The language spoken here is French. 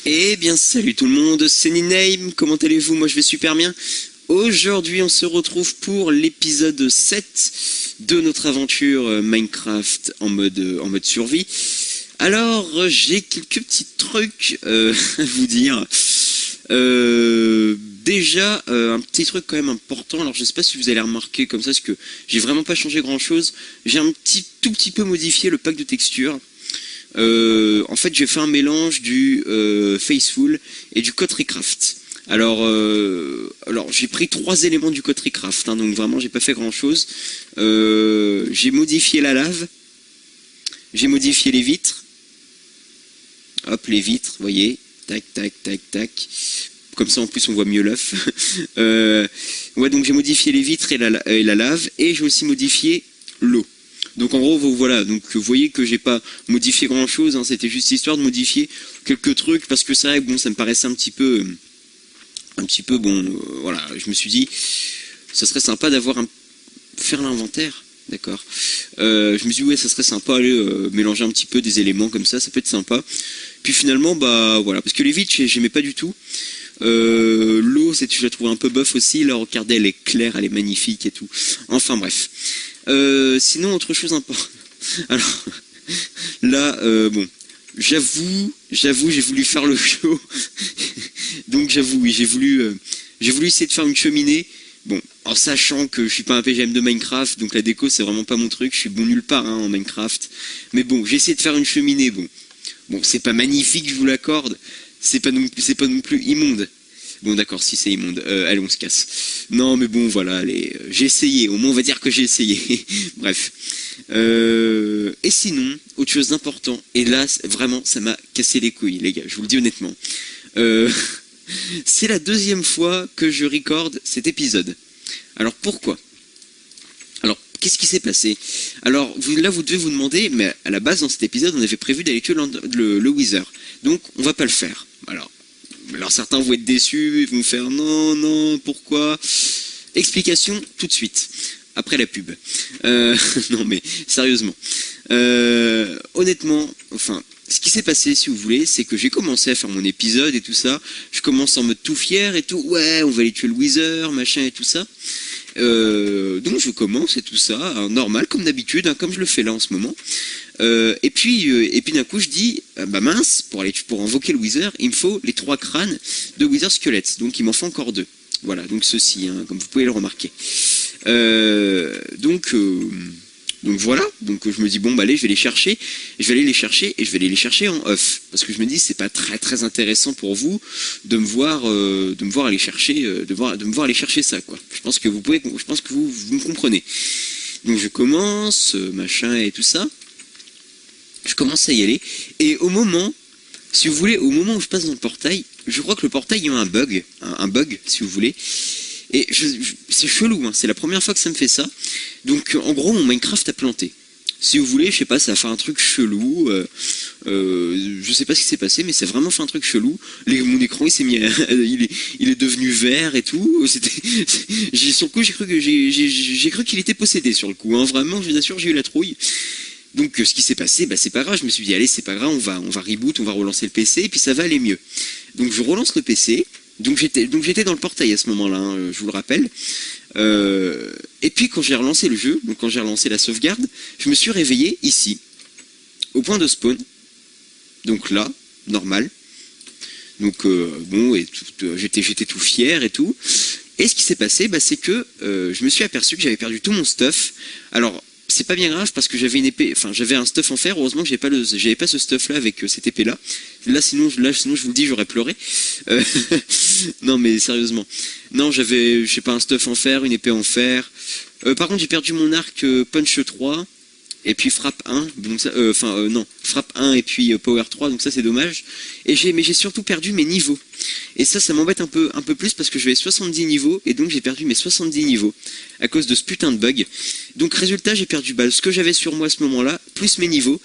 Eh bien salut tout le monde, c'est Niname, comment allez-vous? Moi je vais super bien. Aujourd'hui on se retrouve pour l'épisode 7 de notre aventure Minecraft en mode survie. Alors j'ai quelques petits trucs à vous dire. Déjà un petit truc quand même important, alors je sais pas si vous allez remarquer comme ça, parce que j'ai vraiment pas changé grand chose. J'ai tout petit peu modifié le pack de textures. En fait, j'ai fait un mélange du Faithful et du Cotrycraft. Alors j'ai pris 3 éléments du Cotrycraft, donc vraiment j'ai pas fait grand chose. J'ai modifié la lave, j'ai modifié les vitres. Hop, les vitres, vous voyez, tac, tac, tac, tac. Comme ça en plus on voit mieux l'œuf. Ouais, donc j'ai modifié les vitres et la lave, et j'ai aussi modifié l'eau. Donc en gros, voilà, donc vous voyez que j'ai pas modifié grand chose, c'était juste histoire de modifier quelques trucs, parce que c'est vrai que bon, ça me paraissait un petit peu bon, voilà, je me suis dit, ça serait sympa faire l'inventaire, d'accord. Je me suis dit, ouais, ça serait sympa aller mélanger un petit peu des éléments comme ça peut être sympa. Puis finalement, bah voilà, parce que les vitres, j'aimais pas du tout. L'eau, je la trouvais un peu bof aussi, là, regardez, elle est claire, elle est magnifique et tout. Enfin bref. Sinon, autre chose importante. Alors, là, bon, j'avoue, j'ai voulu faire le show. Donc j'avoue, oui, j'ai voulu essayer de faire une cheminée. Bon, en sachant que je suis pas un PGM de Minecraft, donc la déco c'est vraiment pas mon truc, je suis bon nulle part en Minecraft. Mais bon, j'ai essayé de faire une cheminée, bon, c'est pas magnifique, je vous l'accorde, c'est pas non plus immonde. Bon d'accord, si c'est immonde, allez on se casse. Non mais bon voilà, j'ai essayé, au moins on va dire que j'ai essayé. Bref. Et sinon, autre chose d'important, et là vraiment ça m'a cassé les couilles les gars, je vous le dis honnêtement. C'est la 2e fois que je recorde cet épisode. Alors pourquoi? Alors qu'est-ce qui s'est passé? Alors là vous devez vous demander, mais à la base dans cet épisode on avait prévu d'aller tuer le Wither. Donc on va pas le faire. Alors certains vont être déçus, ils vont faire non, pourquoi? Explication tout de suite, après la pub. Non mais sérieusement. Honnêtement, enfin, ce qui s'est passé, si vous voulez, c'est que j'ai commencé à faire mon épisode et tout ça. Je commence en mode tout fier et tout. Ouais, on va aller tuer le Wither, machin et tout ça. Donc je commence et tout ça, normal comme d'habitude, comme je le fais là en ce moment. Et puis d'un coup je dis, bah mince, pour invoquer le Wither, il me faut les 3 crânes de Wither squelettes. Donc il m'en faut encore 2. Voilà, donc ceci, comme vous pouvez le remarquer. Donc voilà, donc je me dis bon bah allez je vais les chercher, je vais aller les chercher en off, parce que je me dis c'est pas très intéressant pour vous de me voir aller chercher, de me voir aller chercher ça quoi. Je pense que vous me comprenez. Donc je commence, machin et tout ça, je commence à y aller, et au moment, si vous voulez, au moment où je passe dans le portail, je crois que le portail il y a un bug si vous voulez. Et c'est chelou, c'est la première fois que ça me fait ça. Donc en gros mon Minecraft a planté. Si vous voulez, je sais pas, ça a fait un truc chelou. Je sais pas ce qui s'est passé, mais ça a vraiment fait un truc chelou. Mon écran il s'est mis, il est devenu vert et tout. Sur le coup j'ai cru qu'il était possédé sur le coup. Vraiment, je vous assure, j'ai eu la trouille. Donc ce qui s'est passé, bah c'est pas grave. Je me suis dit allez c'est pas grave, on va reboot, on va relancer le PC et puis ça va aller mieux. Donc je relance le PC. Donc j'étais dans le portail à ce moment-là, je vous le rappelle. Et puis quand j'ai relancé le jeu, donc quand j'ai relancé la sauvegarde, je me suis réveillé ici, au point de spawn. Donc là, normal. Donc bon, et j'étais tout fier et tout. Et ce qui s'est passé, bah, c'est que je me suis aperçu que j'avais perdu tout mon stuff. Alors c'est pas bien grave parce que j'avais une épée, enfin j'avais un stuff en fer, heureusement que j'avais pas ce stuff là avec cette épée là. Sinon je vous le dis, j'aurais pleuré. Non mais sérieusement. Non, j'avais, je sais pas, un stuff en fer, une épée en fer. Par contre j'ai perdu mon arc punch 3 et puis frappe 1, donc ça, non, frappe 1 et puis power 3, donc ça c'est dommage. Mais j'ai surtout perdu mes niveaux. Et ça m'embête un peu plus parce que je vais 70 niveaux et donc j'ai perdu mes 70 niveaux à cause de ce putain de bug. Donc résultat, j'ai perdu ce que j'avais sur moi à ce moment-là, plus mes niveaux.